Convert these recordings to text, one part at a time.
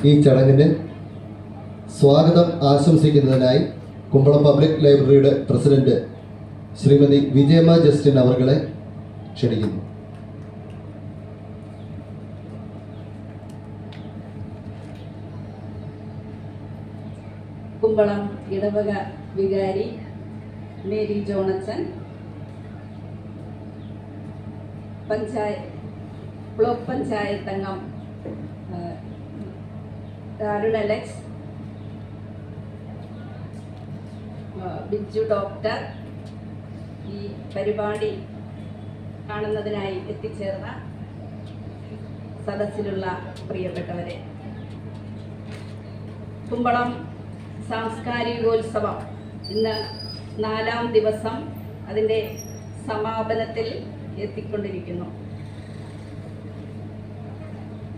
ഈ ചടങ്ങിന് സ്വാഗതം ആശംസിക്കുന്നതിനായി കുമ്പളം പബ്ലിക് ലൈബ്രറിയുടെ പ്രസിഡന്റ് ശ്രീമതി വിജയമ്മ ജസ്റ്റിൻ അവർകളെ ക്ഷണിക്കുന്നു. കുമ്പളം ഇടവക വികാരി മേരി ജോണച്ചൻ, ബ്ലോക്ക് പഞ്ചായത്ത് അംഗം അരുൺ അലക്സ്, ബിജു ഡോക്ടർ, ഈ പരിപാടി കാണുന്നതിനായി എത്തിച്ചേർന്ന സദസ്സിലുള്ള പ്രിയപ്പെട്ടവരെ, കുമ്പളം സാംസ്കാരികോത്സവം ഇന്ന് 4ാം ദിവസം അതിൻ്റെ സമാപനത്തിൽ എത്തിക്കൊണ്ടിരിക്കുന്നു.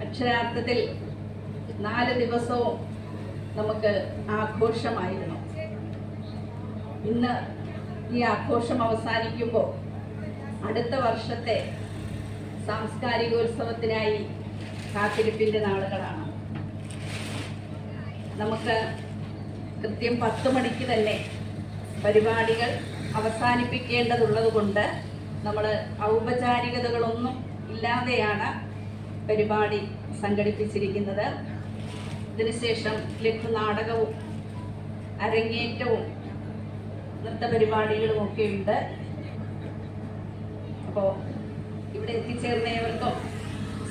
അക്ഷരാർത്ഥത്തിൽ 4 ദിവസവും നമുക്ക് ആഘോഷമായിരുന്നു. ഇന്ന് ഈ ആഘോഷം അവസാനിക്കുമ്പോൾ അടുത്ത വർഷത്തെ സാംസ്കാരികോത്സവത്തിനായി കാത്തിരിപ്പിൻ്റെ നാളുകളാണ്. നമുക്ക് കൃത്യം 10 മണിക്ക് തന്നെ പരിപാടികൾ അവസാനിപ്പിക്കേണ്ടതുള്ളത് കൊണ്ട് നമ്മൾ ഔപചാരികതകളൊന്നും ഇല്ലാതെയാണ് പരിപാടി സംഘടിപ്പിച്ചിരിക്കുന്നത്. ഇതിനുശേഷം ലഘുനാടകവും അരങ്ങേറ്റവും നൃത്തപരിപാടികളും ഒക്കെ ഉണ്ട്. അപ്പോൾ ഇവിടെ എത്തിച്ചേർന്നവർക്കും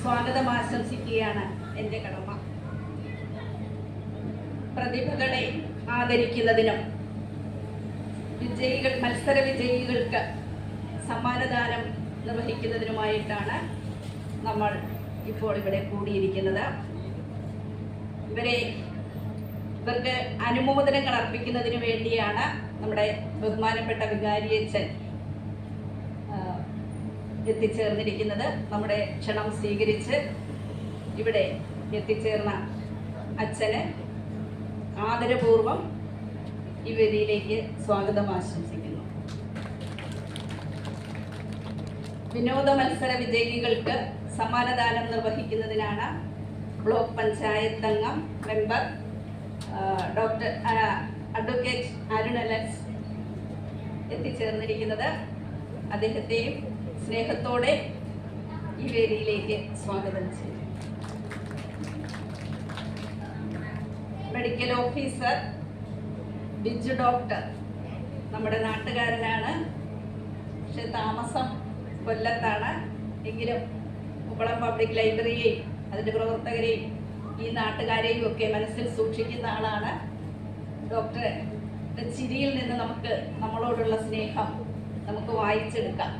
സ്വാഗതം ആശംസിക്കുകയാണ് എൻ്റെ കടമ. പ്രതിഭകളെ ആദരിക്കുന്നതിനും മത്സര വിജയികൾക്ക് സമ്മാനദാനം നിർവഹിക്കുന്നതിനുമായിട്ടാണ് നമ്മൾ ഇപ്പോൾ ഇവിടെ കൂടിയിരിക്കുന്നത്. ഇവർക്ക് അനുമോദനങ്ങൾ അർപ്പിക്കുന്നതിന് വേണ്ടിയാണ് നമ്മുടെ ബഹുമാനപ്പെട്ട വികാരിയച്ഛൻ എത്തിച്ചേർന്നിരിക്കുന്നത്. നമ്മുടെ ക്ഷണം സ്വീകരിച്ച് ഇവിടെ എത്തിച്ചേർന്ന അച്ഛന് ആദരപൂർവം ഈ വേദിയിലേക്ക് സ്വാഗതം ആശംസിക്കുന്നു. വിനോദ മത്സര വിജയികൾക്ക് സമ്മാനദാനം നിർവഹിക്കുന്നതിനാണ് ബ്ലോക്ക് പഞ്ചായത്ത് അംഗം member doctor advocate Arun Alex എത്തിച്ചേർന്നിരിക്കുന്നത്. അദ്ദേഹത്തെയും സ്നേഹത്തോടെ ഈ വേദിയിലേക്ക് സ്വാഗതം ചെയ്യും. മെഡിക്കൽ ഓഫീസർ ബിജു ഡോക്ടർ നമ്മുടെ നാട്ടുകാരനാണ്, പക്ഷെ താമസം കൊല്ലത്താണ്. എങ്കിലും കുമ്പളം പബ്ലിക് ലൈബ്രറിയെയും അതിൻ്റെ പ്രവർത്തകരെയും ഈ നാട്ടുകാരെയും ഒക്കെ മനസ്സിൽ സൂക്ഷിക്കുന്ന ആളാണ്. ഡോക്ടറുടെ ചിരിയിൽ നിന്ന് നമ്മളോടുള്ള സ്നേഹം നമുക്ക് വായിച്ചെടുക്കാം.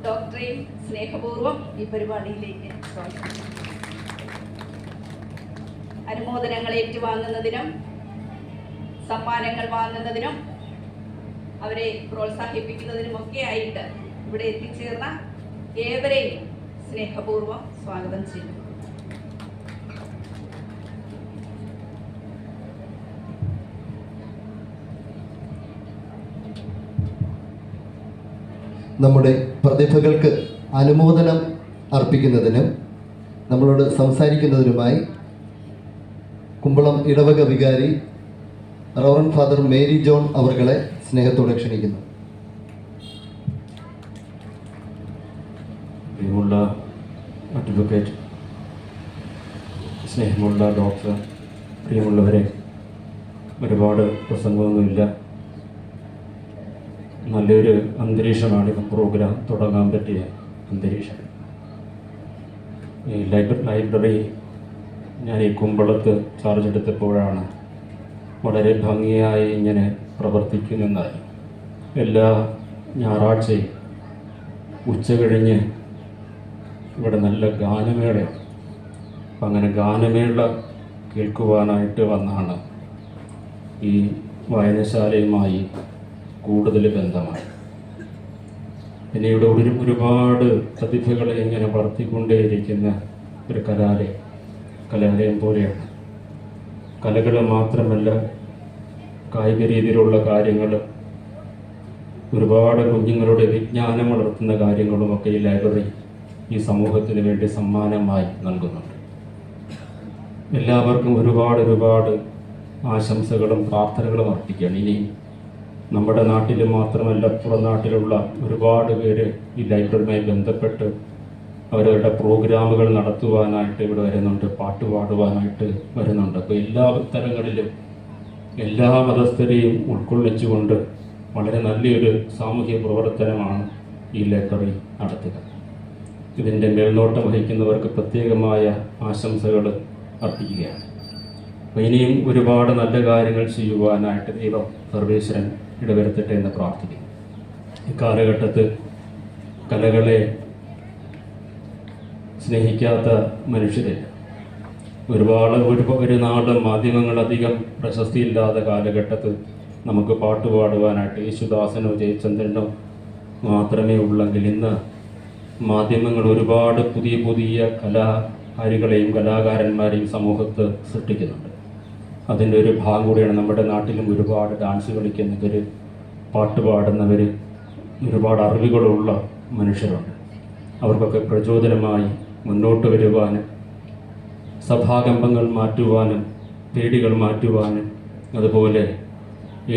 ഡോക്ടറെയും സ്നേഹപൂർവ്വം ഈ പരിപാടിയിലേക്ക് സ്വാഗതം. അനുമോദനങ്ങൾ ഏറ്റുവാങ്ങുന്നതിനും സമ്മാനങ്ങൾ വാങ്ങുന്നതിനും അവരെ പ്രോത്സാഹിപ്പിക്കുന്നതിനുമൊക്കെ ആയിട്ട് ഇവിടെ എത്തിച്ചേർന്ന ഏവരെയും സ്നേഹപൂർവ്വം സ്വാഗതം ചെയ്യുന്നു. നമ്മുടെ പ്രതിഭകൾക്ക് അനുമോദനം അർപ്പിക്കുന്നതിനും നമ്മളോട് സംസാരിക്കുന്നതിനുമായി കുമ്പളം ഇടവക വികാരി റവറൻഡ് ഫാദർ മേരി ജോൺ അവർകളെ സ്നേഹത്തോടെ ക്ഷണിക്കുന്നു. പ്രിയമുള്ള അഡ്വക്കേറ്റ്, സ്നേഹമുള്ള ഡോക്ടർ, പ്രിയമുള്ളവരെ, ഒരുപാട് പ്രസംഗമൊന്നുമില്ല. നല്ലൊരു അന്തരീക്ഷമാണ് ഈ പ്രോഗ്രാം തുടങ്ങാൻ പറ്റിയ അന്തരീക്ഷം. ഈ ലൈബ്രറി ഞാൻ ഈ കുമ്പളത്ത് ചാർജ് എടുത്തപ്പോഴാണ് വളരെ ഭംഗിയായി ഇങ്ങനെ പ്രവർത്തിക്കുമെന്നായി. എല്ലാ ഞായറാഴ്ചയും ഉച്ച കഴിഞ്ഞ് ഇവിടെ നല്ല ഗാനമേള, അങ്ങനെ ഗാനമേള കേൾക്കുവാനായിട്ട് വന്നാണ് ഈ വായനശാലയുമായി കൂടുതൽ ബന്ധമായി. പിന്നെ ഇവിടെ ഒരുപാട് പ്രതിഭകളെ ഇങ്ങനെ വളർത്തിക്കൊണ്ടേയിരിക്കുന്ന ഒരു കലാലയം. കലാലയം പോലെയാണ്. കലകൾ മാത്രമല്ല, കായിക രീതിയിലുള്ള കാര്യങ്ങൾ, ഒരുപാട് കുഞ്ഞുങ്ങളുടെ വിജ്ഞാനം വളർത്തുന്ന കാര്യങ്ങളുമൊക്കെ ഈ ലൈബ്രറി ഈ സമൂഹത്തിന് വേണ്ടി സമ്മാനമായി നൽകുന്നുണ്ട്. എല്ലാവർക്കും ഒരുപാട് ആശംസകളും പ്രാർത്ഥനകളും അർപ്പിക്കുകയാണ്. ഇനി നമ്മുടെ നാട്ടിൽ മാത്രമല്ല, പുറം നാട്ടിലുള്ള ഒരുപാട് പേര് ഈ ലൈബ്രറിയുമായി ബന്ധപ്പെട്ട് അവരവരുടെ പ്രോഗ്രാമുകൾ നടത്തുവാനായിട്ട് ഇവിടെ വരുന്നുണ്ട്, പാട്ട് പാടുവാനായിട്ട് വരുന്നുണ്ട്. അപ്പോൾ എല്ലാ തരങ്ങളിലും എല്ലാ മതസ്ഥരെയും ഉൾക്കൊള്ളിച്ചുകൊണ്ട് വളരെ നല്ലൊരു സാമൂഹ്യ പ്രവർത്തനമാണ് ഈ ലൈബ്രറി നടത്തുക. ഇതിൻ്റെ മേൽനോട്ടം വഹിക്കുന്നവർക്ക് പ്രത്യേകമായ ആശംസകൾ അർപ്പിക്കുകയാണ്. അപ്പോൾ ഇനിയും ഒരുപാട് നല്ല കാര്യങ്ങൾ ചെയ്യുവാനായിട്ട് ദൈവം സർവേശ്വരൻ ഇടവരുത്തട്ടെ എന്ന് പ്രാർത്ഥിക്കുന്നു. ഇക്കാലഘട്ടത്ത് കലകളെ സ്നേഹിക്കാത്ത മനുഷ്യരില്ല. ഒരു നാട് മാധ്യമങ്ങൾ അധികം പ്രശസ്തിയില്ലാത്ത കാലഘട്ടത്ത് നമുക്ക് പാട്ട് പാടുവാനായിട്ട് യേശുദാസനോ ജയചന്ദ്രനോ മാത്രമേ ഉള്ളെങ്കിൽ ഇന്ന് മാധ്യമങ്ങൾ ഒരുപാട് പുതിയ കലാകാരികളെയും കലാകാരന്മാരെയും സമൂഹത്ത് സൃഷ്ടിക്കുന്നുണ്ട്. അതിൻ്റെ ഒരു ഭാഗം കൂടിയാണ് നമ്മുടെ നാട്ടിലും ഒരുപാട് ഡാൻസ് കളിക്കുന്നവർ, പാട്ട് പാടുന്നവർ, ഒരുപാട് അറിവുകളുള്ള മനുഷ്യരുണ്ട്. അവർക്കൊക്കെ പ്രചോദനമായി മുന്നോട്ട് വരുവാനും സഭാകമ്പങ്ങൾ മാറ്റുവാനും പേടികൾ മാറ്റുവാനും അതുപോലെ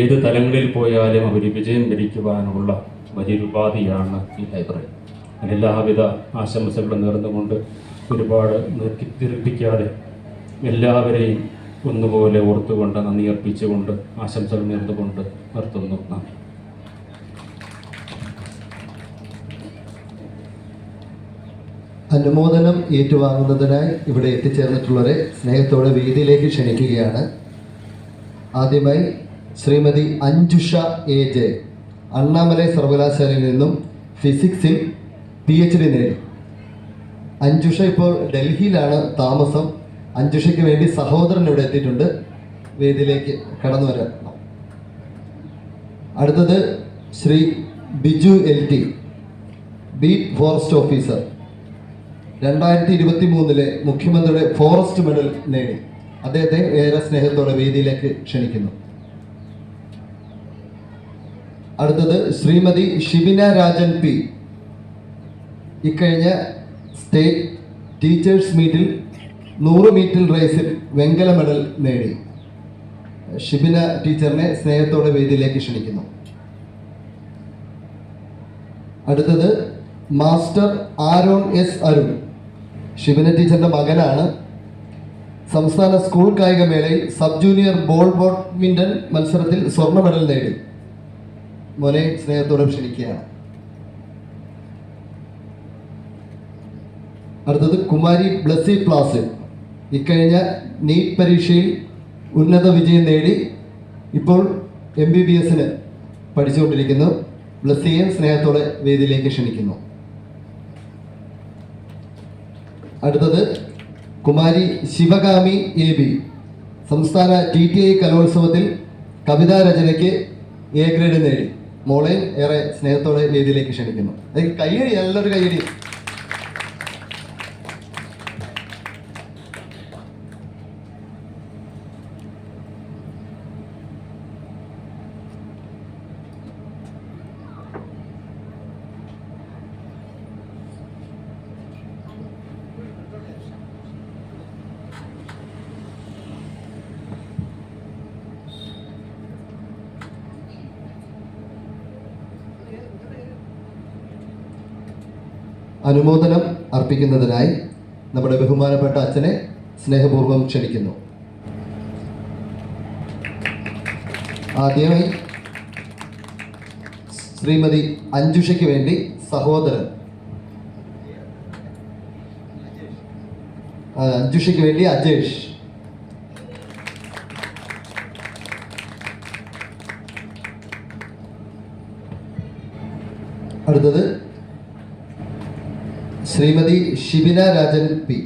ഏത് തലങ്ങളിൽ പോയാലും അവർ വിജയം വരിക്കുവാനുള്ള വലിയൊരു ഉപാധിയാണ് ഈ ലൈബ്രറി. എല്ലാവിധ ആശംസകളും നേർന്നുകൊണ്ട് ഒരുപാട് നിർത്തിപ്പിക്കാതെ എല്ലാവരെയും ഒന്നുപോലെ ഓർത്തുകൊണ്ട് നന്ദി അർപ്പിച്ചുകൊണ്ട് ആശംസകൾ നേർന്നുകൊണ്ട് നിർത്തുന്നു. നന്ദി. അനുമോദനം ഏറ്റുവാങ്ങുന്നതിനായി ഇവിടെ എത്തിച്ചേർന്നിട്ടുള്ളവരെ സ്നേഹത്തോടെ വേദിയിലേക്ക് ക്ഷണിക്കുകയാണ്. ആദ്യമായി ശ്രീമതി അഞ്ജുഷ AJ, അണ്ണാമലൈ സർവകലാശാലയിൽ നിന്നും ഫിസിക്സിൽ PhD നേടി. അഞ്ജുഷ ഇപ്പോൾ ഡൽഹിയിലാണ് താമസം. അഞ്ജുഷയ്ക്ക് വേണ്ടി സഹോദരൻ ഇവിടെ എത്തിയിട്ടുണ്ട്, വേദിയിലേക്ക് കടന്നു വരാം. അടുത്തത് Shri Biju LT, beat forest officer, 2023 മുഖ്യമന്ത്രിയുടെ ഫോറസ്റ്റ് മെഡൽ നേടി. അദ്ദേഹത്തെ ഏറെ സ്നേഹത്തോടെ വേദിയിലേക്ക് ക്ഷണിക്കുന്നു. അടുത്തത് ശ്രീമതി ഷിബിന രാജൻ P, ഇക്കഴിഞ്ഞ സ്റ്റേറ്റ് ടീച്ചേഴ്സ് മീറ്റിൽ 100 മീറ്റർ റേസിൽ വെങ്കല മെഡൽ നേടി. ഷിബിന ടീച്ചറിനെ സ്നേഹത്തോടെ വേദിയിലേക്ക് ക്ഷണിക്കുന്നു. അടുത്തത് master Aaron S Arun, Shibina ടീച്ചറിന്റെ മകനാണ്. സംസ്ഥാന സ്കൂൾ കായികമേളയിൽ സബ് ജൂനിയർ ബോൾ ബാഡ്മിന്റൺ മത്സരത്തിൽ സ്വർണ്ണ മെഡൽ നേടി. മോനെ സ്നേഹത്തോടെ ക്ഷണിക്കുകയാണ്. അടുത്തത് കുമാരി ബ്ലസ്സി പ്ലാസിൽ, ഇക്കഴിഞ്ഞ നീറ്റ് പരീക്ഷയിൽ ഉന്നത വിജയം നേടി ഇപ്പോൾ MBBSന് പഠിച്ചുകൊണ്ടിരിക്കുന്നു. ബ്ലസ്സിയെ സ്നേഹത്തോടെ വേദിയിലേക്ക് ക്ഷണിക്കുന്നു. അടുത്തത് കുമാരി ശിവകാമി AB, സംസ്ഥാന TTI കലോത്സവത്തിൽ കവിതാ രചനയ്ക്ക് A ഗ്രേഡ് നേടി. മോളെ ഏറെ സ്നേഹത്തോടെ വേദിയിലേക്ക് ക്ഷണിക്കുന്നു. കയ്യടി, നല്ലൊരു കയ്യടി. അനുമോദനം അർപ്പിക്കുന്നതിനായി നമ്മുടെ ബഹുമാനപ്പെട്ട അച്ഛനെ സ്നേഹപൂർവ്വം ക്ഷണിക്കുന്നു. ആദ്യമായി ശ്രീമതി അഞ്ജുഷയ്ക്ക് വേണ്ടി സഹോദരൻ, അഞ്ജുഷയ്ക്ക് വേണ്ടി അജേഷ്. അടുത്തത് ശ്രീമതി ഷിബിന രാജൻ P,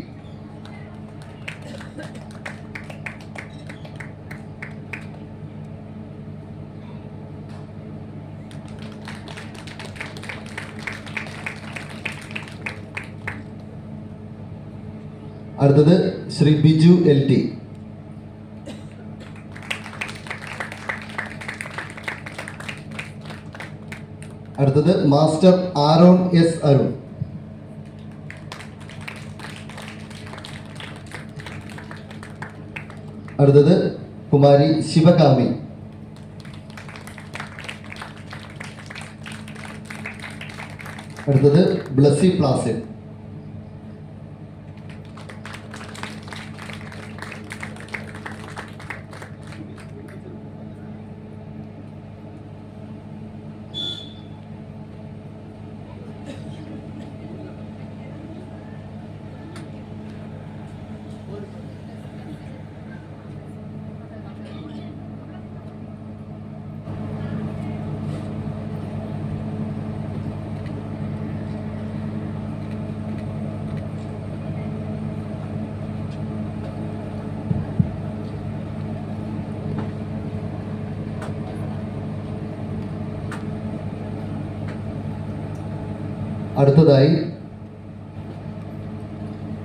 അടുത്തത് ശ്രീ ബിജു LT. അടുത്തത് മാസ്റ്റർ ആരോൺ S. അരുൺ. അടുത്തത് കുമാരി ശിവകാമി. അടുത്തത് ബ്ലസ്സി പ്ലാസിഡ്. അടുത്തതായി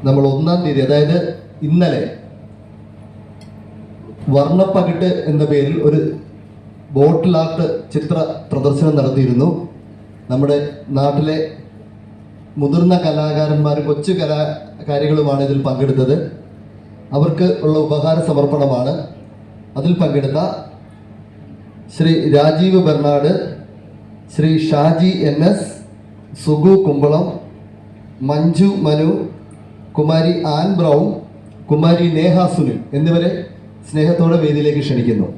നമ്മൾ 1-ാം തീയതി, അതായത് ഇന്നലെ, വർണ്ണപ്പകിട്ട് എന്ന പേരിൽ ഒരു ബോട്ടിൽ ആർട്ട് ചിത്ര പ്രദർശനം നടത്തിയിരുന്നു. നമ്മുടെ നാട്ടിലെ മുതിർന്ന കലാകാരന്മാരും കൊച്ചു കലാകാരികളുമാണ് ഇതിൽ പങ്കെടുത്തത്. അവർക്ക് ഉള്ള ഉപഹാര സമർപ്പണമാണ്. അതിൽ പങ്കെടുത്ത ശ്രീ രാജീവ് ബെർണാഡ്, ശ്രീ ഷാജി NS, സുഗു കുമ്പളം, മഞ്ജു മനു, കുമാരി ആൻ ബ്രൗൺ, കുമാരി നേഹ സുനിൽ എന്നിവരെ സ്നേഹത്തോടെ വേദിയിലേക്ക് ക്ഷണിക്കുന്നു.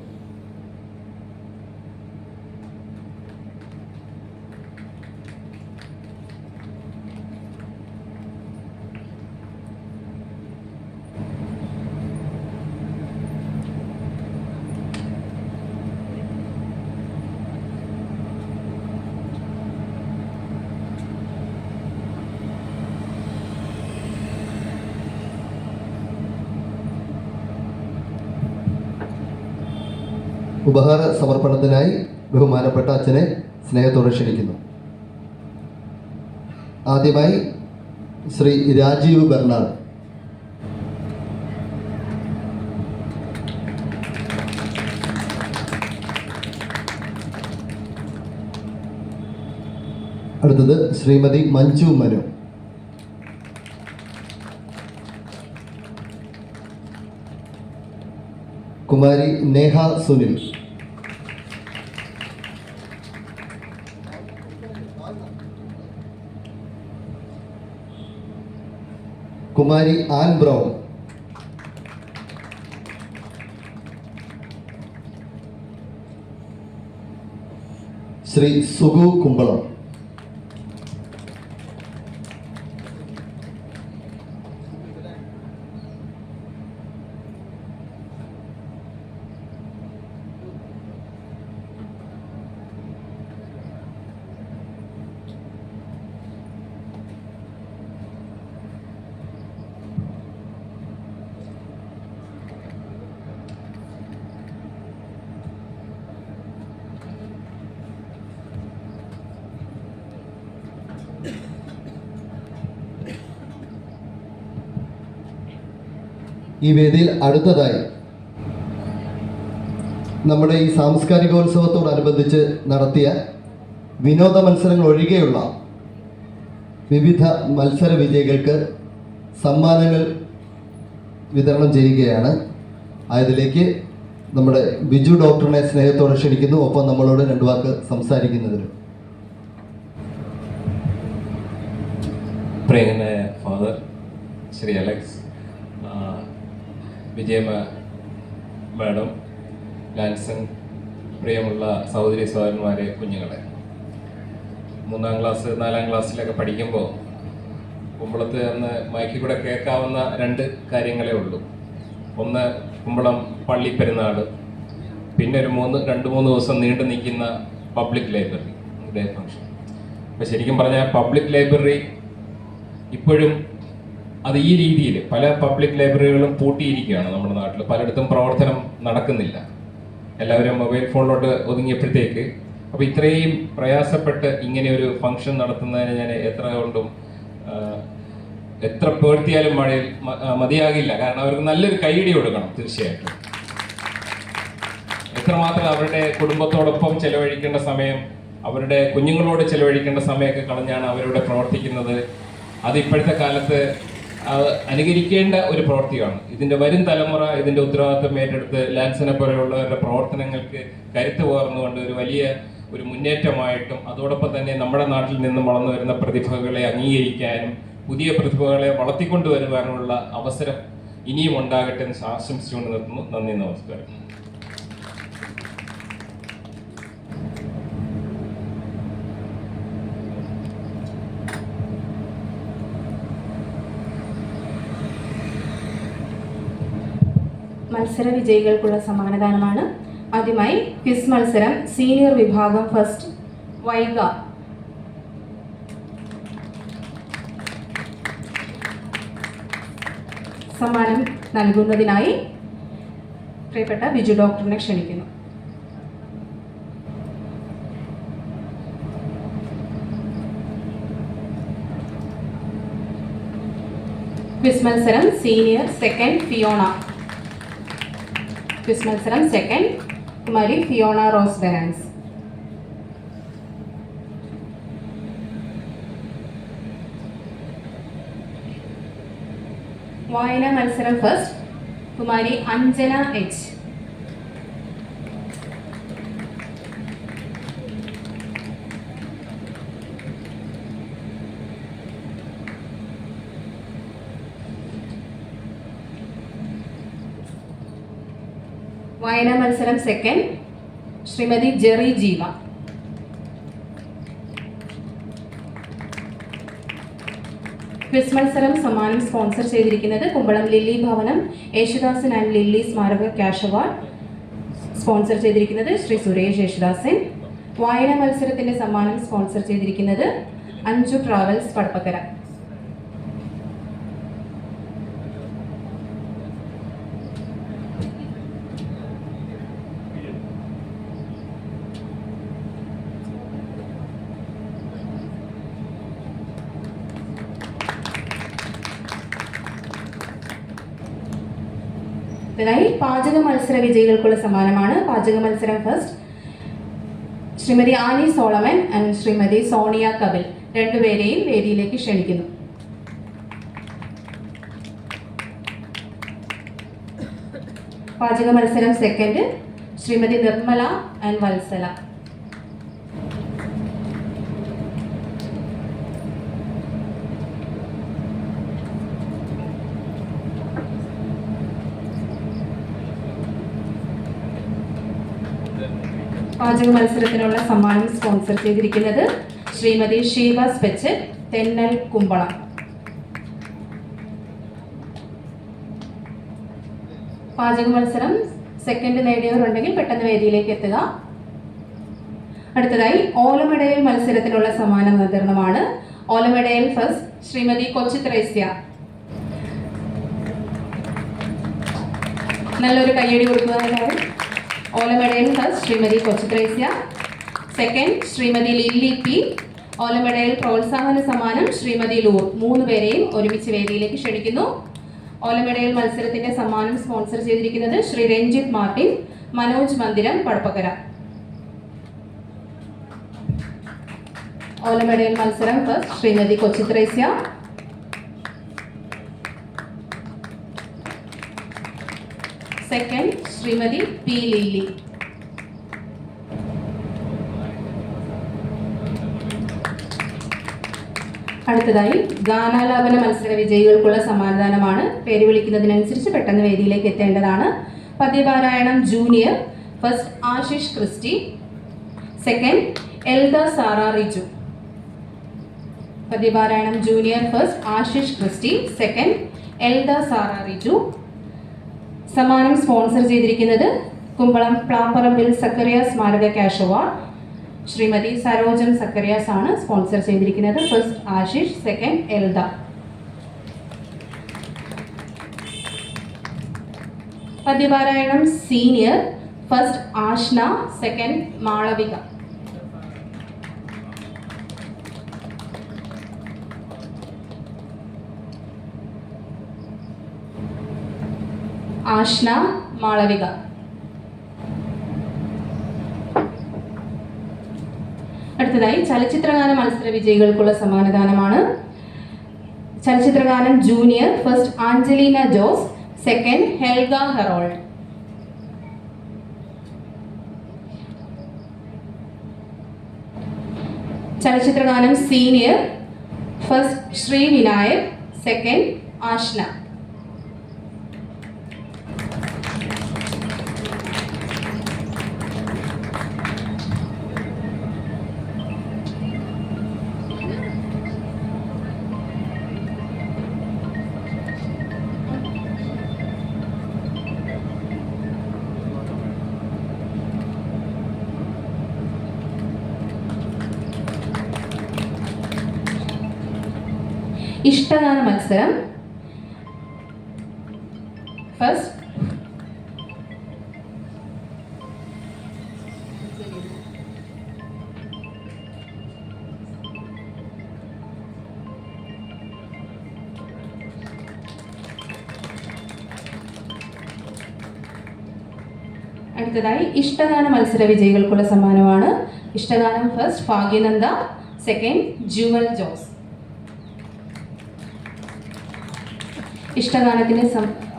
ഉപഹാര സമർപ്പണത്തിനായി ബഹുമാനപ്പെട്ട അച്ഛനെ സ്നേഹത്തോടെ ക്ഷണിക്കുന്നു. ആദ്യമായി ശ്രീ രാജീവ് ബെർണാഡ്. അടുത്തത് ശ്രീമതി മഞ്ജു മനു. കുമാരി നേഹ സുനിൽ. Kumari Ann Brown. ശ്രീ സുഗു കുമ്പളം. ഈ വേദിയിൽ അടുത്തതായി നമ്മുടെ ഈ സാംസ്കാരികോത്സവത്തോടനുബന്ധിച്ച് നടത്തിയ വിനോദ മത്സരങ്ങൾ ഒഴികെയുള്ള വിവിധ മത്സര വിജയികൾക്ക് സമ്മാനങ്ങൾ വിതരണം ചെയ്യുകയാണ്. ആയതിലേക്ക് നമ്മുടെ ബിജു ഡോക്ടറിനെ സ്നേഹത്തോടെ ക്ഷണിക്കുന്നു. ഒപ്പം നമ്മളോട് 2 വാക്ക് സംസാരിക്കുന്നതിന്. പ്രിയങ്കരനായ father Shri Alex, Vijayamma madam, Lanson, പ്രിയമുള്ള സഹോദരി സഹോദരന്മാരെ, കുഞ്ഞുങ്ങളെ, 3-ാം ക്ലാസ് 4-ാം ക്ലാസ്സിലൊക്കെ പഠിക്കുമ്പോൾ കുമ്പളത്ത് അന്ന് മയക്കി കൂടെ കേൾക്കാവുന്ന 2 കാര്യങ്ങളേ ഉള്ളൂ. ഒന്ന് കുമ്പളം പള്ളി പെരുന്നാൾ, പിന്നെ ഒരു 2-3 ദിവസം നീണ്ടു നിൽക്കുന്ന പബ്ലിക് ലൈബ്രറി ഡേ ഫംഗ്ഷൻ. അപ്പോൾ ശരിക്കും പറഞ്ഞാൽ പബ്ലിക് ലൈബ്രറി ഇപ്പോഴും അത് ഈ രീതിയിൽ പല പബ്ലിക് ലൈബ്രറികളും പൂട്ടിയിരിക്കുകയാണ് നമ്മുടെ നാട്ടിൽ. പലയിടത്തും പ്രവർത്തനം നടക്കുന്നില്ല. എല്ലാവരും മൊബൈൽ ഫോണിലോട്ട് ഒതുങ്ങിയപ്പോഴത്തേക്ക്. അപ്പോൾ ഇത്രയും പ്രയാസപ്പെട്ട് ഇങ്ങനെ ഒരു ഫംഗ്ഷൻ നടത്തുന്നതിന് ഞാൻ എത്ര കൊണ്ടും എത്ര പേർത്തിയാലും മതിയാകില്ല. കാരണം അവർക്ക് നല്ലൊരു കൈയടി കൊടുക്കണം. തീർച്ചയായിട്ടും എത്രമാത്രം അവരുടെ കുടുംബത്തോടൊപ്പം ചെലവഴിക്കേണ്ട സമയം, അവരുടെ കുഞ്ഞുങ്ങളോട് ചെലവഴിക്കേണ്ട സമയമൊക്കെ കളഞ്ഞാണ് അവരിവിടെ പ്രവർത്തിക്കുന്നത്. അത് ഇപ്പോഴത്തെ കാലത്ത് അനുകരിക്കേണ്ട ഒരു പ്രവൃത്തിയാണ്. ഇതിൻ്റെ വരും തലമുറ ഇതിൻ്റെ ഉത്തരവാദിത്വം ഏറ്റെടുത്ത് ലാൻസിനെ പോലെയുള്ളവരുടെ പ്രവർത്തനങ്ങൾക്ക് കരുത്ത് പകർന്നുകൊണ്ട് ഒരു മുന്നേറ്റമായിട്ടും, അതോടൊപ്പം തന്നെ നമ്മുടെ നാട്ടിൽ നിന്നും വളർന്നു വരുന്ന പ്രതിഭകളെ അംഗീകരിക്കാനും പുതിയ പ്രതിഭകളെ വളർത്തിക്കൊണ്ടുവരുവാനുള്ള അവസരം ഇനിയും ഉണ്ടാകട്ടെ എന്ന് ആശംസിച്ചുകൊണ്ട് നിർത്തുന്നു. നന്ദി, നമസ്കാരം. മത്സര വിജയികൾക്കുള്ള സമ്മാനദാനമാണ്. ആദ്യമായി ക്വിസ് മത്സരം സീനിയർ വിഭാഗം ഫസ്റ്റ് വൈഗ. സമ്മാനം നൽകുന്നതിനായി പ്രിയപ്പെട്ട ബിജു ഡോക്ടറിനെ ക്ഷണിക്കുന്നു. ക്വിസ് മത്സരം സീനിയർ സെക്കൻഡ് ഫിയോണ. ക്വിസ് മത്സരം സെക്കൻഡ് കുമാരി ഫിയോണ റോസ് ബെറാൻസ്. വായന മത്സരം ഫസ്റ്റ് കുമാരി അഞ്ജന എച്ച്. വായനാ മത്സരം സെക്കൻഡ് ശ്രീമതി ജെറി ജീവ. ക്വിസ് മത്സരം സമ്മാനം സ്പോൺസർ ചെയ്തിരിക്കുന്നത് കുമ്പളം ലില്ലി ഭവനം യേശുദാസൻ ആൻഡ് ലില്ലി സ്മാരക ക്യാഷ് അവാർഡ് സ്പോൺസർ ചെയ്തിരിക്കുന്നത് ശ്രീ സുരേഷ് യേശുദാസൻ. വായനാ മത്സരത്തിന്റെ സമ്മാനം സ്പോൺസർ ചെയ്തിരിക്കുന്നത് അഞ്ചു ട്രാവൽസ് പടപ്പക്കര. ഇതിനായി പാചക മത്സര വിജയികൾക്കുള്ള സമ്മാനമാണ്. പാചക മത്സരം first Shrimati Annie Solomon and Shrimati Sonia Kapil. രണ്ടുപേരെയും വേദിയിലേക്ക് ക്ഷണിക്കുന്നു. പാചക മത്സരം സെക്കൻഡ് ശ്രീമതി നിർമ്മല ആൻഡ് വത്സല. പാചക മത്സരത്തിനുള്ള സമ്മാനം സ്പോൺസർ ചെയ്തിരിക്കുന്നത് ശ്രീമതി ഷീബ സ്പെച്ച് തെന്നൽ കുമ്പളം. പാചക മത്സരം സെക്കൻഡ് നേടിയവരുണ്ടെങ്കിൽ പെട്ടെന്ന് വേദിയിലേക്ക് എത്തുക. അടുത്തതായി ഓലമെടയിൽ മത്സരത്തിനുള്ള സമ്മാന വിതരണമാണ്. ഓലമെടയിൽ ഫസ്റ്റ് ശ്രീമതി കൊച്ചി ത്രേസ്യ. നല്ലൊരു കയ്യടി കൊടുക്കുക. ഓലമെടയിൽ first Shrimati Kochi Thresia. Second Shrimati Lilly P. ഓലമെടയിൽ പ്രോത്സാഹന സമ്മാനം ശ്രീമതി ലൂർ. മൂന്നുപേരെയും ഒരുമിച്ച് വേദിയിലേക്ക് ക്ഷണിക്കുന്നു. ഓലമെടയിൽ മത്സരത്തിന്റെ സമ്മാനം സ്പോൺസർ ചെയ്തിരിക്കുന്നത് ശ്രീ രഞ്ജിത്ത് മാർട്ടിൻ, മനോജ് മന്ദിരം, പടപ്പക്കര. ഓലമെടയിൽ മത്സരം first Shrimati Kochi Thresia. Second Shrimati P Lily. അടുത്തതായി ഗാനാലാപന മത്സര വിജയികൾക്കുള്ള സമ്മാനദാനമാണ്. പേര് വിളിക്കുന്നതിനനുസരിച്ച് പെട്ടെന്ന് വേദിയിലേക്ക് എത്തേണ്ടതാണ്. പദ്യപാരായണം junior first Ashish Christy. Second Elda Sara Riju. പദ്യപാരായണം junior first Ashish Christy. Second Elda Sara Riju. സമ്മാനം സ്പോൺസർ ചെയ്തിരിക്കുന്നത് കുമ്പളം പ്ലാപ്പറമ്പിൽ സക്കറിയ സ്മാരക ക്യാഷ് അവാർഡ് ശ്രീമതി സരോജം സക്കറിയാസ് ആണ് സ്പോൺസർ ചെയ്തിരിക്കുന്നത്. First Ashish, second Elda. പദ്യപാരായണം senior first Ashna, second Malavika. Ashna Malavika. അടുത്തതായി ചലച്ചിത്രഗാന മത്സര വിജയികൾക്കുള്ള സമ്മാനദാനമാണ്. ചലച്ചിത്രഗാനം junior first Angelina Jose, second Helga Harold. ചലച്ചിത്രഗാനം senior first Shri Vinayak, second Ashna. ഇഷ്ടഗാന മത്സരം ഫസ്റ്റ് അടുത്തതായി ഇഷ്ടഗാന മത്സര വിജയികൾക്കുള്ള സമ്മാനമാണ്. ഇഷ്ടഗാനം first Bhagyananda, second Jewel Jose. ഇഷ്ടഗാനത്തിന്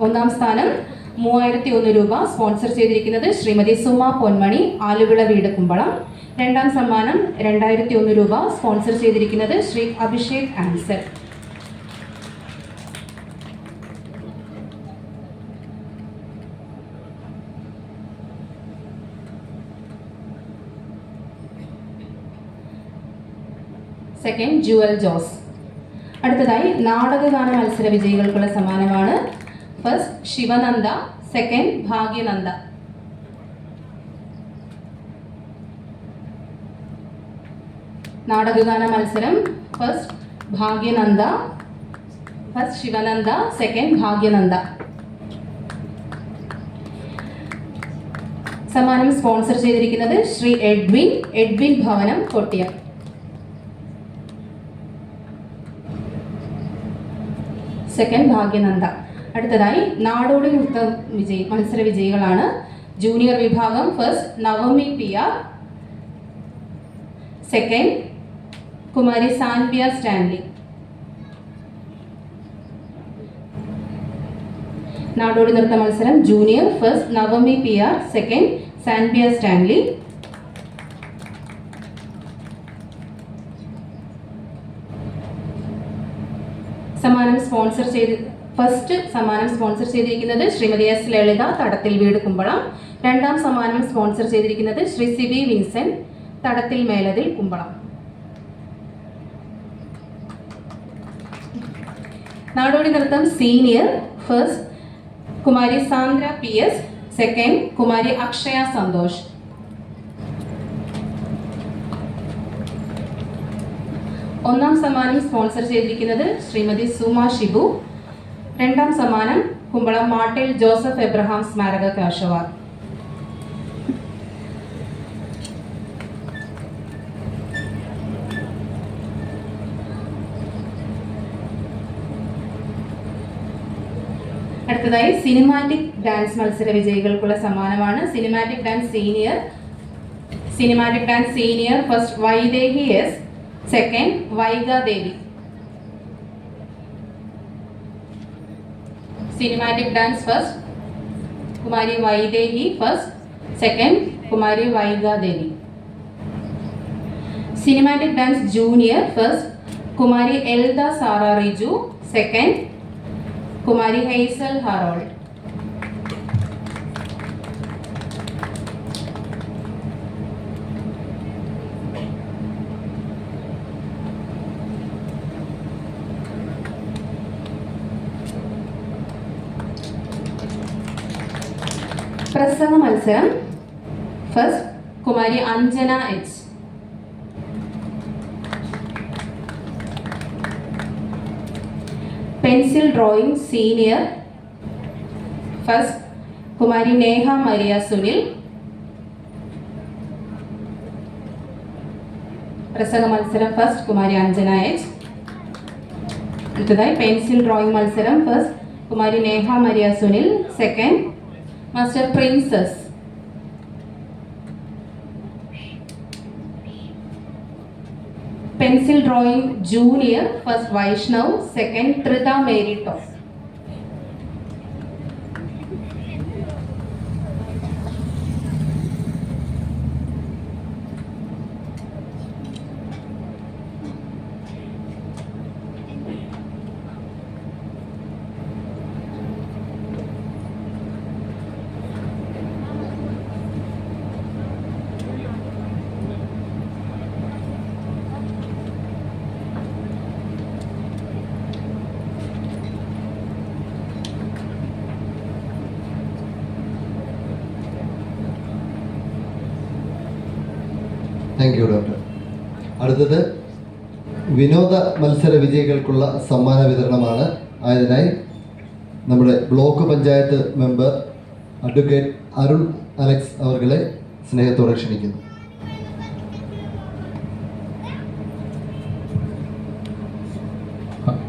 ഒന്നാം സ്ഥാനം 3001 രൂപ സ്പോൺസർ ചെയ്തിരിക്കുന്നത് ശ്രീമതി സുമ പൊന്മണി, ആലുവിള വീട്, കുമ്പളം. രണ്ടാം സമ്മാനം 2001 രൂപ സ്പോൺസർ ചെയ്തിരിക്കുന്നത് Shri Abhishek Ansar. Second Jewel Jose. അടുത്തതായി നാടകഗാന മത്സര വിജയികൾക്കുള്ള സമ്മാനമാണ്. First Shivananda, second Bhagyananda. നാടകഗാന മത്സരം first Bhagyananda, first Shivananda, second Bhagyananda. സമ്മാനം സ്പോൺസർ ചെയ്തിരിക്കുന്നത് ശ്രീ എഡ്വിൻ ഭവനം, കൊട്ടിയം. സെക്കൻഡ് ഭാഗ്യനന്ദ. അടുത്തതായി നാടോടി നൃത്ത മത്സര വിജയികളാണ്. ജൂനിയർ വിഭാഗം first Navami PR, second Kumari Sanvia Stanley. നാടോടി നൃത്ത മത്സരം junior first Navami PR, second Sanvia Stanley. First സമ്മാനം സ്പോൺസർ ചെയ്തിരിക്കുന്നത് ശ്രീമതി S ലളിത, തടത്തിൽ വീട്, കുമ്പളം. രണ്ടാം സമ്മാനം സ്പോൺസർ ചെയ്തിരിക്കുന്നത് ശ്രീ സിബി വിൻസെന്റ്, തടത്തിൽ മേലതിൽ, കുമ്പളം. നാടോടി നൃത്തം സീനിയർ ഫസ്റ്റ് കുമാരി സാന്ദ്ര PS, സെക്കൻഡ് കുമാരി അക്ഷയ സന്തോഷ്. ഒന്നാം സമ്മാനം സ്പോൺസർ ചെയ്തിരിക്കുന്നത് ശ്രീമതി സുമ ഷിബു. രണ്ടാം സമ്മാനം കുമ്പളം മാട്ടിൽ ജോസഫ് എബ്രഹാം സ്മാരക കാശവാർ. അടുത്തതായി സിനിമാറ്റിക് ഡാൻസ് മത്സര വിജയികൾക്കുള്ള സമ്മാനമാണ്. Cinematic dance senior first Vaidehi S, second Vaiga Devi. Cinematic dance first Kumari Vaidehi first, second Kumari Vaiga Devi. Cinematic dance junior first Kumari Elda Sara Riju, second Kumari Hazel Harold. പ്രസംഗ മത്സരം first Kumari Anjana H, pencil drawing senior first Kumari Neha Maria Sunil. പ്രസംഗ മത്സരം first Kumari Anjana H. അടുത്തതായി pencil drawing മത്സരം first Kumari Neha Maria Sunil. Second master Princess. Pencil drawing junior, first Vaishnav, second Thritha Mary Tom. Thank you doctor. അടുത്തത് വിനോദ മത്സര വിജയികൾക്കുള്ള സമ്മാന വിതരണമാണ്. ആയതിനായി നമ്മുടെ block panchayat member advocate Arun Alex അവർകളെ സ്നേഹത്തോടെ ക്ഷണിക്കുന്നു.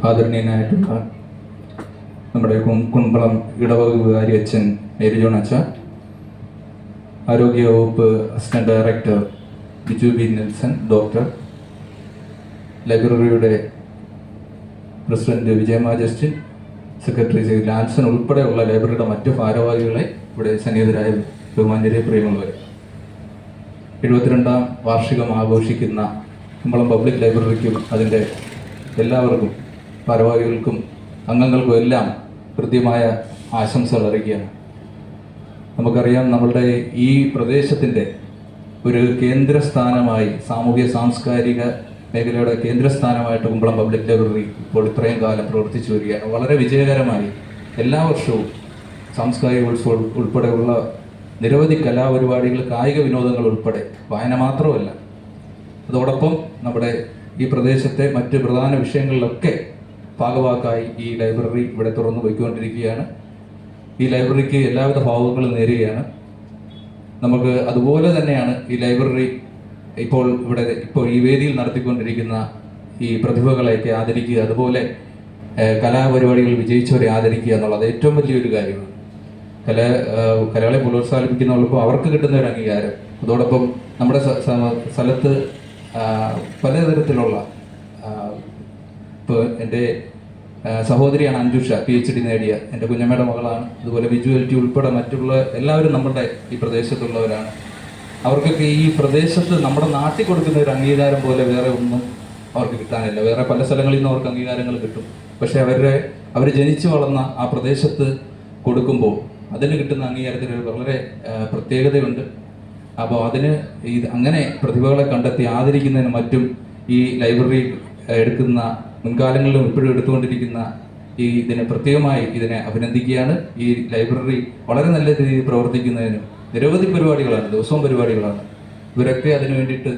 ആദരണീയനായിട്ടുള്ള നമ്മുടെ കുമ്പളം ഇടവക വികാരി അച്ഛൻ മേരി ജോൺ അച്ഛ, ആരോഗ്യവകുപ്പ് assistant director Biju B Nelson doctor, ലൈബ്രറിയുടെ president Vijayamma Justin, secretary Shri Lanson ഉൾപ്പെടെയുള്ള ലൈബ്രറിയുടെ മറ്റ് ഭാരവാഹികളെ, ഇവിടെ സന്നിഹിതരായ ബഹുമാന്യരെ, പ്രിയമുള്ളവരെ, 72ാം വാർഷികം ആഘോഷിക്കുന്ന കുമ്പളം പബ്ലിക് ലൈബ്രറിക്കും അതിൻ്റെ എല്ലാവർക്കും, ഭാരവാഹികൾക്കും അംഗങ്ങൾക്കും എല്ലാം കൃത്യമായ ആശംസകൾ അറിയിക്കുകയാണ്. നമുക്കറിയാം, നമ്മളുടെ ഈ പ്രദേശത്തിൻ്റെ ഒരു കേന്ദ്രസ്ഥാനമായി, സാമൂഹ്യ സാംസ്കാരിക മേഖലയുടെ കേന്ദ്രസ്ഥാനമായിട്ട് കുമ്പളം പബ്ലിക് ലൈബ്രറി ഇപ്പോൾ ഇത്രയും കാലം പ്രവർത്തിച്ചു വരികയാണ്. വളരെ വിജയകരമായി എല്ലാ വർഷവും സാംസ്കാരിക ഉത്സവം ഉൾപ്പെടെയുള്ള നിരവധി കലാപരിപാടികൾ, കായിക വിനോദങ്ങൾ ഉൾപ്പെടെ, വായന മാത്രമല്ല, അതോടൊപ്പം നമ്മുടെ ഈ പ്രദേശത്തെ മറ്റ് പ്രധാന വിഷയങ്ങളിലൊക്കെ ഭാഗവാക്കായി ഈ ലൈബ്രറി ഇവിടെ തുറന്നു പോയിക്കൊണ്ടിരിക്കുകയാണ്. ഈ ലൈബ്രറിക്ക് എല്ലാവിധ ഭാവുകങ്ങളും നേരുകയാണ്. നമുക്ക് അതുപോലെ തന്നെയാണ് ഈ ലൈബ്രറി ഇപ്പോൾ ഈ വേദിയിൽ നടത്തിക്കൊണ്ടിരിക്കുന്ന ഈ പ്രതിഭകളെയൊക്കെ ആദരിക്കുക, അതുപോലെ കലാപരിപാടികൾ വിജയിച്ചവരെ ആദരിക്കുക എന്നുള്ളത് ഏറ്റവും വലിയൊരു കാര്യമാണ്. കലകളെ പ്രോത്സാഹിപ്പിക്കുന്നതോടൊപ്പം അവർക്ക് കിട്ടുന്ന ഒരു അംഗീകാരം, അതോടൊപ്പം നമ്മുടെ സ്ഥലത്ത് പലതരത്തിലുള്ള, ഇപ്പോൾ എൻ്റെ സഹോദരിയാണ് അഞ്ജുഷ, PhD നേടിയ എൻ്റെ കുഞ്ഞമ്മയുടെ മകളാണ്. അതുപോലെ വിജുവലിറ്റി ഉൾപ്പെടെ മറ്റുള്ള എല്ലാവരും നമ്മുടെ ഈ പ്രദേശത്തുള്ളവരാണ്. അവർക്കൊക്കെ ഈ പ്രദേശത്ത് നമ്മുടെ നാട്ടിൽ കൊടുക്കുന്ന ഒരു അംഗീകാരം പോലെ വേറെ ഒന്നും അവർക്ക് കിട്ടാനില്ല. വേറെ പല സ്ഥലങ്ങളിൽ നിന്ന് അവർക്ക് അംഗീകാരങ്ങൾ കിട്ടും, പക്ഷെ അവർ ജനിച്ചു വളർന്ന ആ പ്രദേശത്ത് കൊടുക്കുമ്പോൾ അതിന് കിട്ടുന്ന അംഗീകാരത്തിന് വളരെ പ്രത്യേകതയുണ്ട്. അപ്പോൾ അങ്ങനെ പ്രതിഭകളെ കണ്ടെത്തി ആദരിക്കുന്നതിന് മറ്റും ഈ ലൈബ്രറി എടുക്കുന്ന, മുൻകാലങ്ങളിലും ഇപ്പോഴും എടുത്തുകൊണ്ടിരിക്കുന്ന ഇതിനെ പ്രത്യേകമായി അഭിനന്ദിക്കുകയാണ്. ഈ ലൈബ്രറി വളരെ നല്ല രീതിയിൽ പ്രവർത്തിക്കുന്നതിനും നിരവധി പരിപാടികളാണ്, ദിവസവും പരിപാടികളാണ്. ഇവരൊക്കെ അതിനു വേണ്ടിയിട്ട്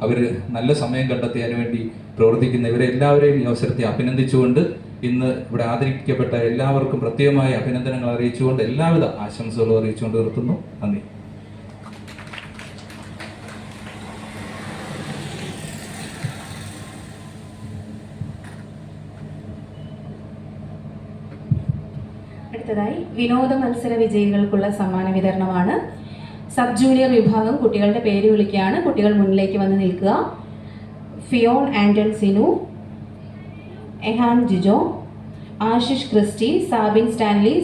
അവർ നല്ല സമയം കണ്ടെത്തി അതിനുവേണ്ടി പ്രവർത്തിക്കുന്ന ഇവരെ എല്ലാവരെയും ഈ അവസരത്തെ അഭിനന്ദിച്ചുകൊണ്ട്, ഇന്ന് ഇവിടെ ആദരിക്കപ്പെട്ട എല്ലാവർക്കും പ്രത്യേകമായ അഭിനന്ദനങ്ങൾ അറിയിച്ചുകൊണ്ട്, എല്ലാവിധ ആശംസകളും അറിയിച്ചുകൊണ്ട് നിർത്തുന്നു. നന്ദി. അടുത്തതായി വിനോദ മത്സര വിജയികൾക്കുള്ള സമ്മാന വിതരണമാണ്. സബ് ജൂനിയർ വിഭാഗം കുട്ടികളുടെ പേര് വിളിക്കുകയാണ്. കുട്ടികൾ മുന്നിലേക്ക് വന്ന് നിൽക്കുക. Fion Anton Sinu, Ehan Jijo, Ashish Christy, Sabin Stanley,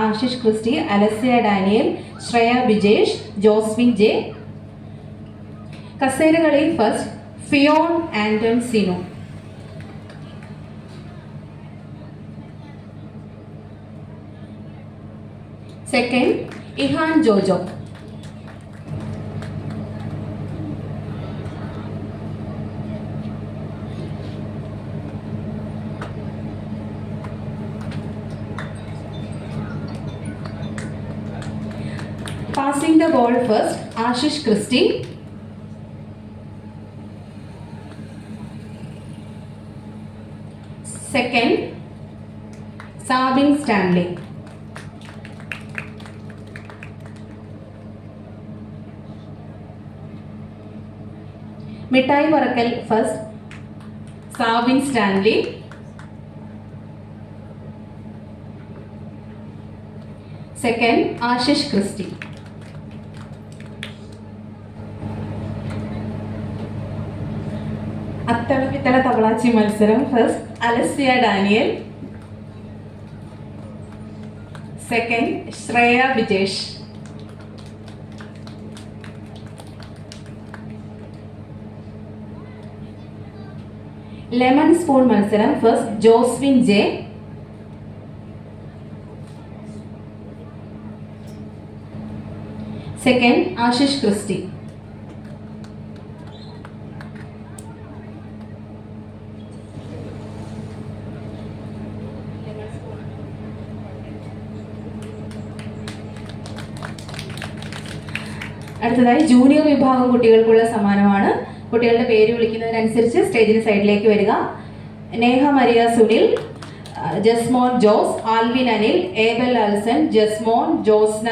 Ashish Christy, Alesia Daniel, Shreya Bijesh, Joswin J. കസേരകളിൽ first Fion Anton Sinu. Second, Ihan Jojo. Passing the ball first, Ashish Christie. Second, Sabin Stanley. മിഠായി പറക്കൽ first, Sabin Stanley. Second Ashish Christy. അത്തളപ്പിത്തള തവളാച്ചി മത്സരം. First Alesia Daniel, second Shreya Vijesh. Lemon spoon മത്സരം. First Joswin J, second Ashish Christy. അടുത്തതായി junior വിഭാഗം കുട്ടികൾക്കുള്ള സമ്മാനമാണ്. കുട്ടികളുടെ പേര് വിളിക്കുന്നതിനനുസരിച്ച് സ്റ്റേജിന് സൈഡിലേക്ക് വരിക. Neha Maria Sunil, Jasmon Jose, Alvin Anil, Abel Alson, Jasmon, Josna,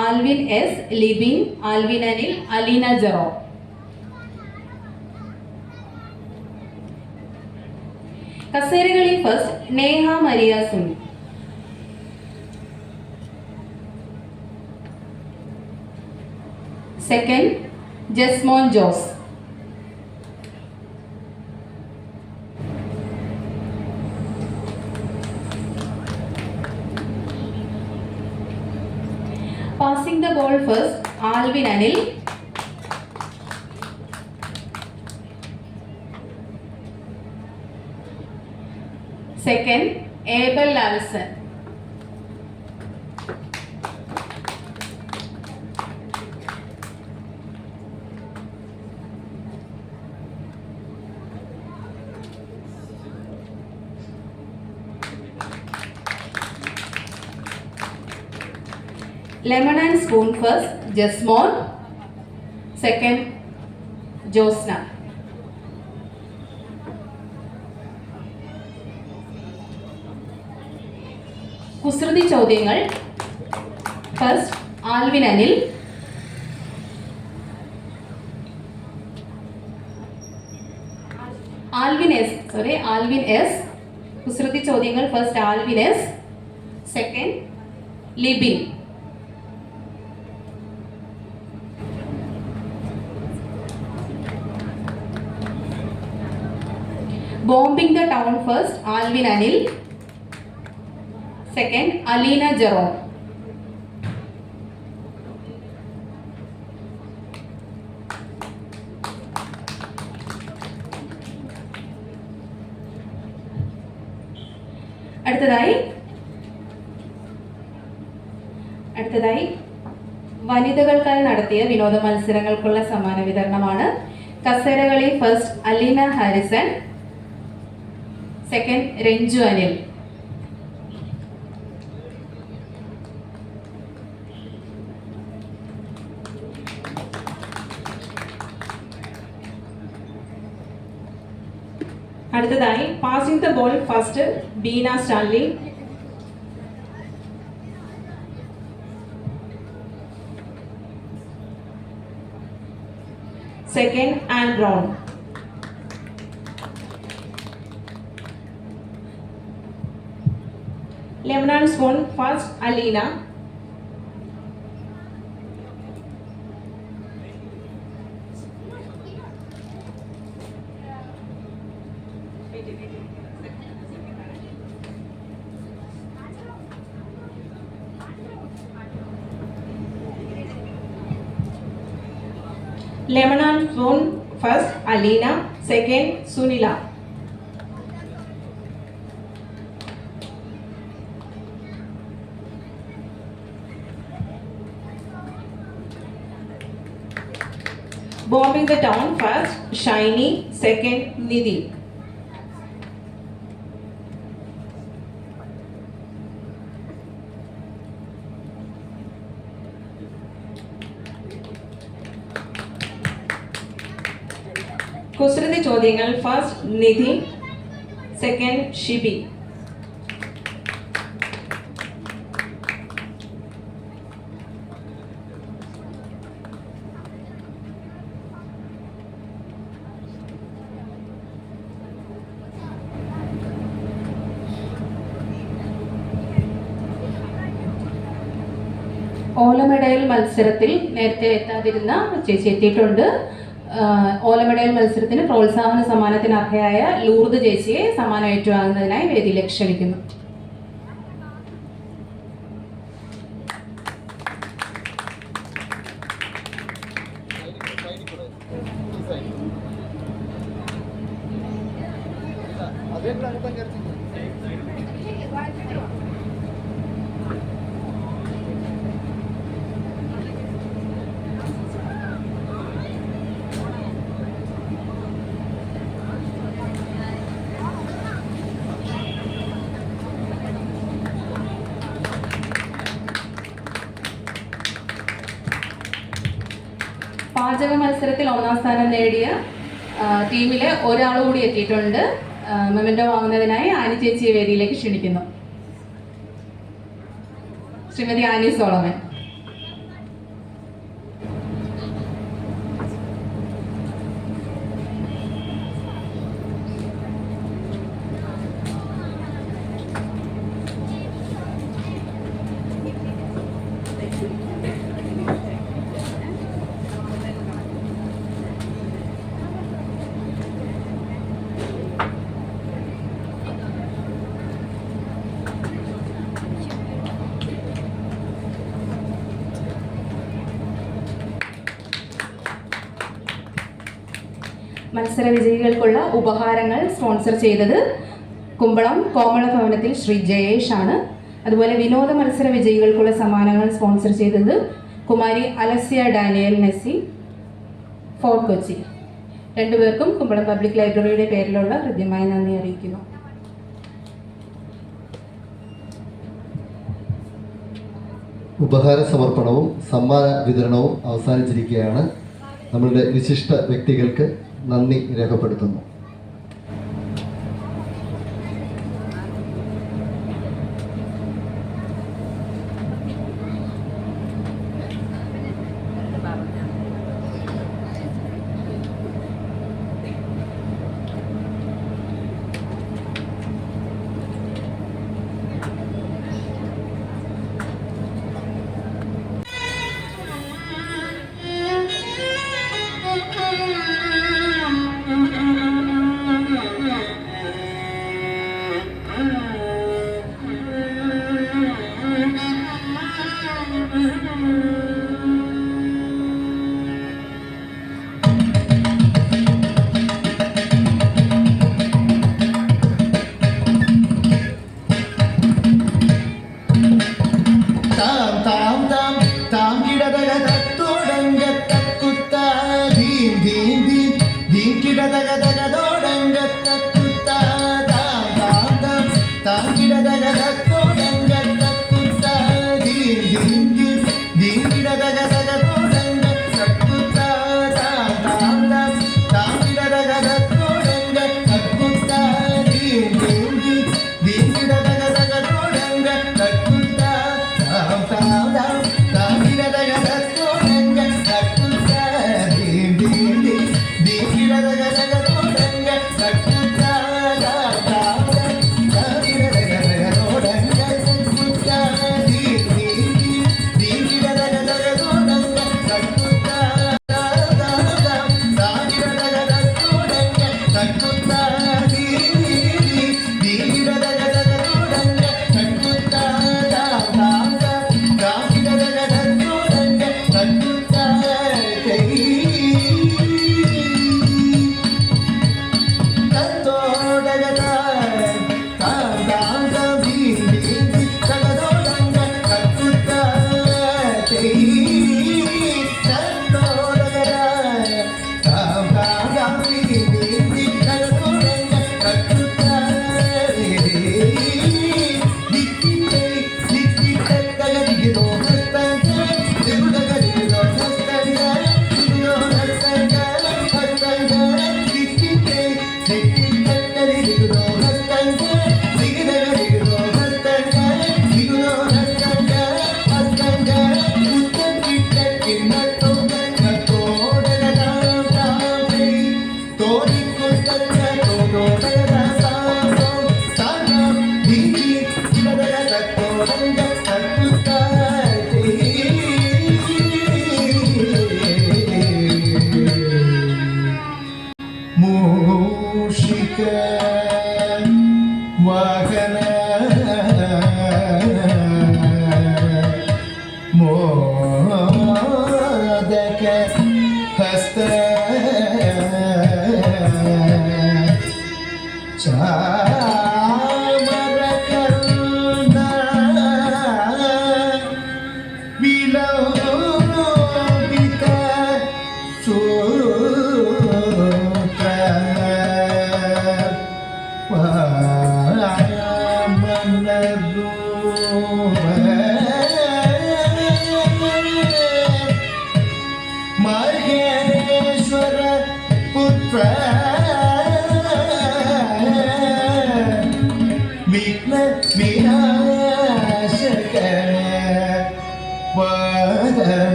Alvin S, Libin, Alvin Anil, Aleena Jero. കസേരകളിൽ first Neha Maria Sunil, second Jasmon Jose, passing the ball first Alvin Anil, second Abel Alson, lemon and spoon first Jasmine, second Josna. കുസൃതി ചോദ്യങ്ങൾ. First Alvin Anil, Alvin S. കുസൃതി ചോദ്യങ്ങൾ. First Alvin S, second Libin, bombing the town first Alvin Anil, second Alina Jerome. അടുത്തതായി വനിതകൾക്കായി നടത്തിയ വിനോദ മത്സരങ്ങൾക്കുള്ള സമ്മാന വിതരണമാണ്. കസേരകളി first Aleena Harrison, second Ranju Anil. അടുത്തതായി passing the ball first Beena Stanley, second and Brown. lemon and spoon first Alina, lemon and spoon first Alina, second Sunila. Bombing the town first Shiny, second Nidhi. കുസൃതി ചോദ്യങ്ങൾ. First നിധി, second Shibi. ഓലമെഡൽ മത്സരത്തിൽ നേരത്തെ എത്താതിരുന്ന ചേച്ചി എത്തിയിട്ടുണ്ട്. ഓലമെഡൽ മത്സരത്തിന് പ്രോത്സാഹന സമ്മാനത്തിന് അർഹയായ Lourdes ചേച്ചിയെ സമ്മാനം ഏറ്റുവാങ്ങുന്നതിനായി വേദിയിലേക്ക് ക്ഷണിക്കുന്നു. പാചക മത്സരത്തിൽ 1ാം സ്ഥാനം നേടിയ ടീമിലെ ഒരാൾ കൂടി എത്തിയിട്ടുണ്ട്. മെമന്റോ വാങ്ങുന്നതിനായി ആനി ചേച്ചിയെ വേദിയിലേക്ക് ക്ഷണിക്കുന്നു. Shrimati Annie Solomon. മത്സര വിജയികൾക്കുള്ള ഉപഹാരങ്ങൾ സ്പോൺസർ ചെയ്തത് കുമ്പളം കോമള ഭവനത്തിൽ ശ്രീ ജയേഷ് ആണ്. അതുപോലെ വിനോദ മത്സര വിജയികൾക്കുള്ള സമ്മാനങ്ങൾ സ്പോൺസർ ചെയ്തത് കുമാരി അലസ്യ ഡാനിയൽ നെസ്സി, ഫോർട്ട് കൊച്ചി. രണ്ടുപേർക്കും കുമ്പളം പബ്ലിക് ലൈബ്രറിയുടെ പേരിലുള്ള ഹൃദ്യമായ നന്ദി അറിയിക്കുന്നു. ഉപഹാര സമർപ്പണവും സമ്മാന വിതരണവും അവസാനിച്ചിരിക്കുകയാണ്. നമ്മളുടെ വിശിഷ്ട വ്യക്തികൾക്ക് നന്ദി രേഖപ്പെടുത്തുന്നു.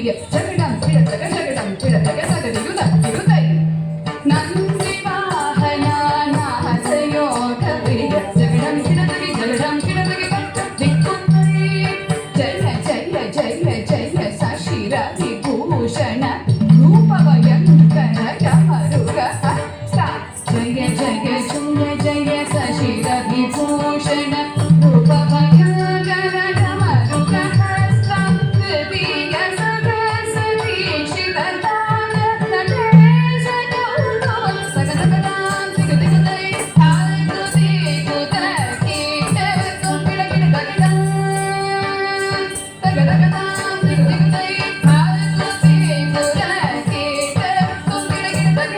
പ്രിയ ജഗടം പിടതക ജഗടം പിടതക തകതിയുത തിരുതൈ നന്ദി വാഹന നാഹസയോധ പ്രിയ ജഗടം പിടതക ജഗടം പിടതക ദിക്കുതൈ ജയ ജയ ജയ ജയ സശിര വിഭൂഷണ രൂപഭയങ്കര രമരുക सा जय जय जय जय सशिर विभूषण रूप भयंकर रमरुक हस्त प्रिय सगसती शिवतान नटेश कौतुक सगदगदां सिगदिगदै हालकुति कुतकीट कुंपिडकिड गगदां सगदगदां सिगदिगदै हालकुति कुतकीट कुंपिडकिड गगदां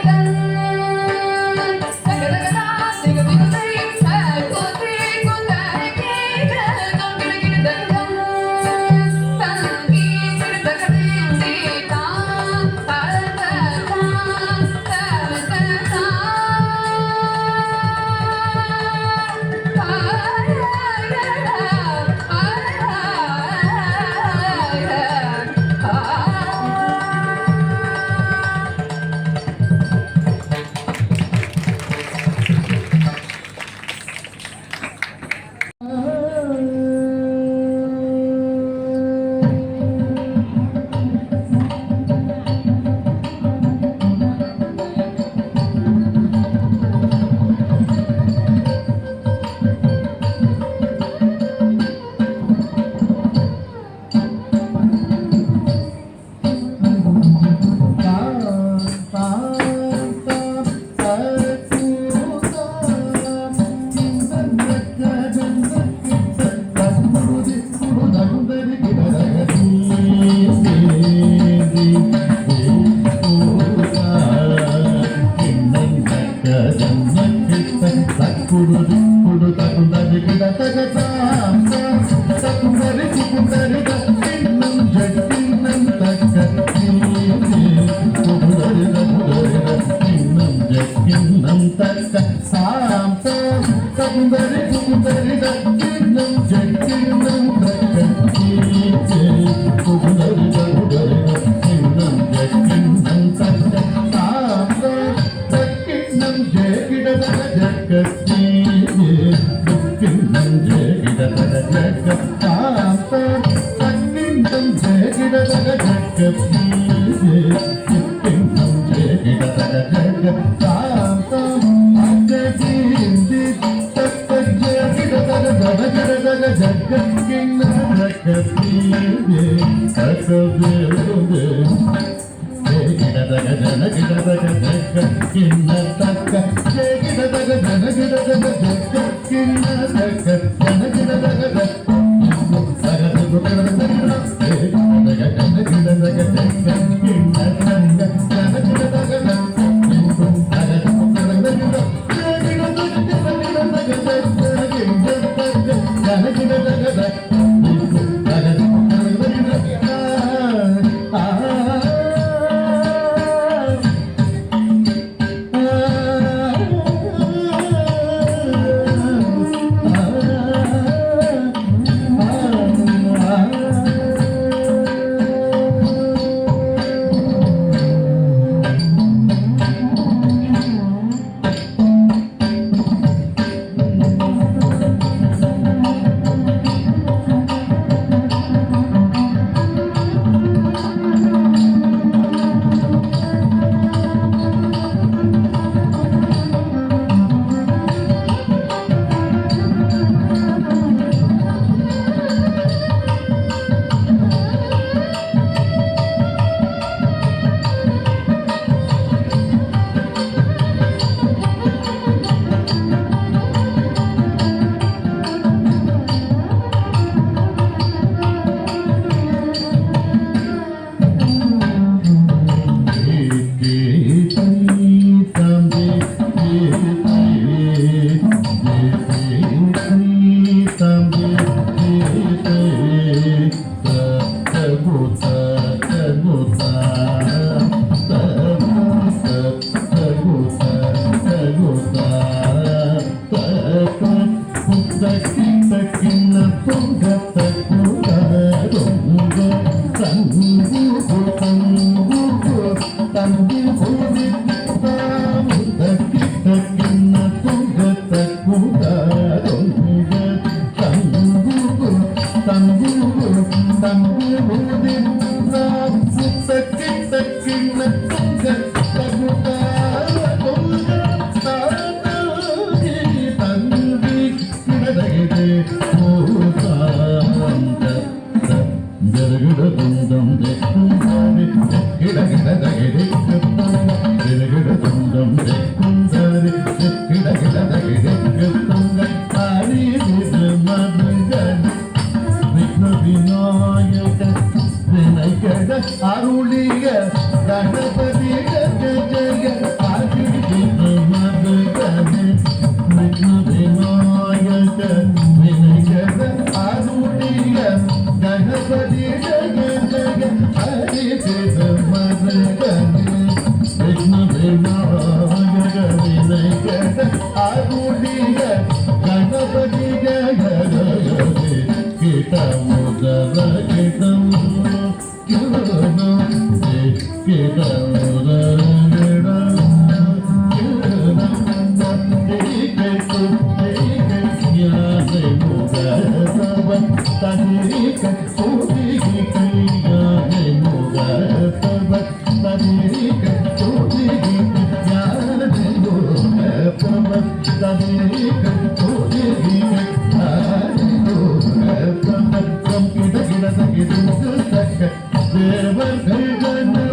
Thank you. அருளிய கணபதி ஜய ஆதி விநாயக விநாயக அருளிய கணபதி ஜய ஜய ஹரி மதகனே விஷ்ணு விநாயக விநாயக அருளிய கணபதி ஜய ஜய கிட முதல கிடம் தேவர்கள்